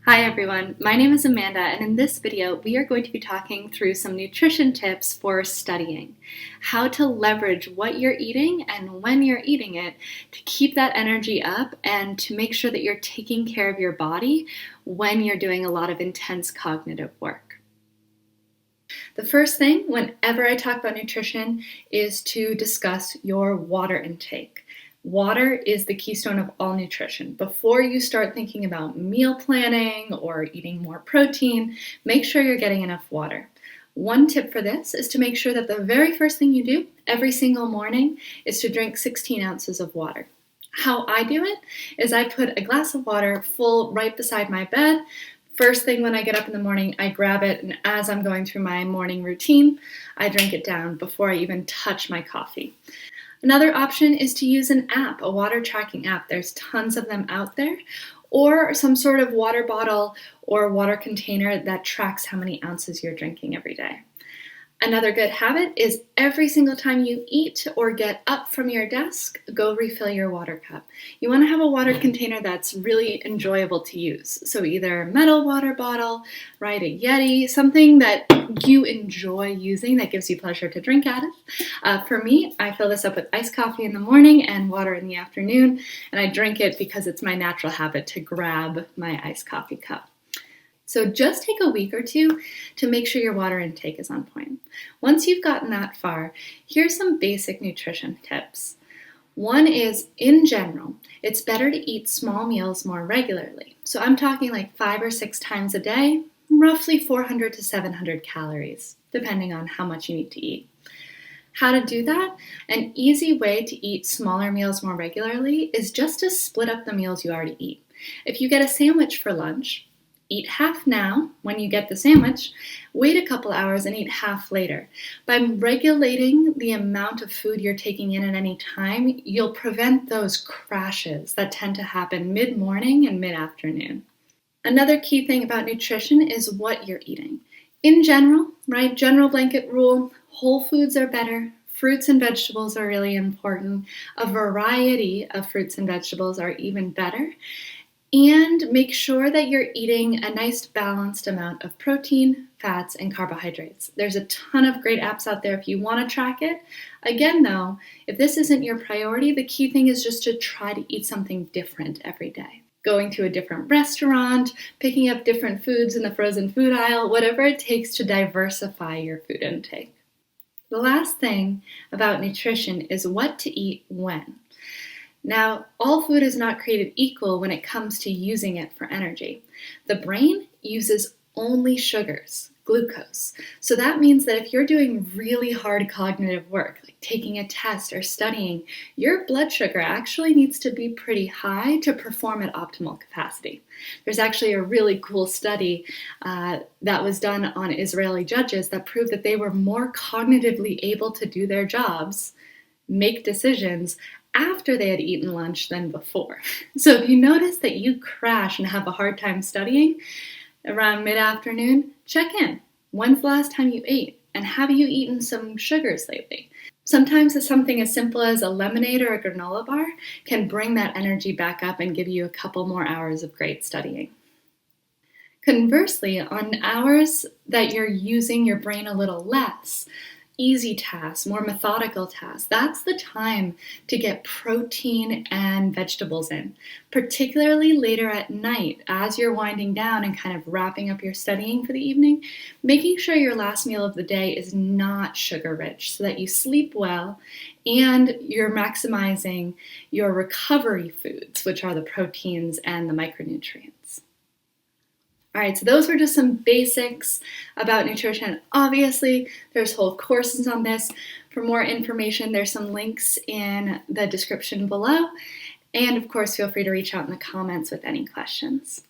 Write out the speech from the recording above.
Hi everyone, my name is Amanda, and in this video we are going to be talking through some nutrition tips for studying. How to leverage what you're eating and when you're eating it to keep that energy up and to make sure that you're taking care of your body when you're doing a lot of intense cognitive work. The first thing whenever I talk about nutrition is to discuss your water intake. Water is the keystone of all nutrition. Before you start thinking about meal planning or eating more protein, make sure you're getting enough water. One tip for this is to make sure that the very first thing you do every single morning is to drink 16 ounces of water. How I do it is I put a glass of water full right beside my bed. First thing when I get up in the morning, I grab it, and as I'm going through my morning routine, I drink it down before I even touch my coffee. Another option is to use an app, a water tracking app. There's tons of them out there, or some sort of water bottle or water container that tracks how many ounces you're drinking every day. Another good habit is every single time you eat or get up from your desk, go refill your water cup. You want to have a water container that's really enjoyable to use. So either a metal water bottle, right, a Yeti, something that you enjoy using that gives you pleasure to drink out of. For me, I fill this up with iced coffee in the morning and water in the afternoon, and I drink it because it's my natural habit to grab my iced coffee cup. So just take a week or two to make sure your water intake is on point. Once you've gotten that far, here's some basic nutrition tips. One is, in general, it's better to eat small meals more regularly. So I'm talking like 5 or 6 times a day, roughly 400 to 700 calories, depending on how much you need to eat. How to do that? An easy way to eat smaller meals more regularly is just to split up the meals you already eat. If you get a sandwich for lunch, eat half now when you get the sandwich, wait a couple hours and eat half later. By regulating the amount of food you're taking in at any time, you'll prevent those crashes that tend to happen mid-morning and mid-afternoon. Another key thing about nutrition is what you're eating. In general, right, general blanket rule, whole foods are better. Fruits and vegetables are really important. A variety of fruits and vegetables are even better. And make sure that you're eating a nice balanced amount of protein, fats, and carbohydrates. There's a ton of great apps out there if you want to track it. Again, though, if this isn't your priority, the key thing is just to try to eat something different every day. Going to a different restaurant, picking up different foods in the frozen food aisle, whatever it takes to diversify your food intake. The last thing about nutrition is what to eat when. Now, all food is not created equal when it comes to using it for energy. The brain uses only sugars, glucose. So that means that if you're doing really hard cognitive work, like taking a test or studying, your blood sugar actually needs to be pretty high to perform at optimal capacity. There's actually a really cool study that was done on Israeli judges that proved that they were more cognitively able to do their jobs, make decisions, after they had eaten lunch than before. So if you notice that you crash and have a hard time studying around mid-afternoon, check in. When's the last time you ate? And have you eaten some sugars lately? Sometimes something as simple as a lemonade or a granola bar can bring that energy back up and give you a couple more hours of great studying. Conversely, on hours that you're using your brain a little less, easy tasks, more methodical tasks, that's the time to get protein and vegetables in, particularly later at night as you're winding down and kind of wrapping up your studying for the evening, making sure your last meal of the day is not sugar rich so that you sleep well and you're maximizing your recovery foods, which are the proteins and the micronutrients. All right, so those were just some basics about nutrition. Obviously, there's whole courses on this. For more information, there's some links in the description below. And of course, feel free to reach out in the comments with any questions.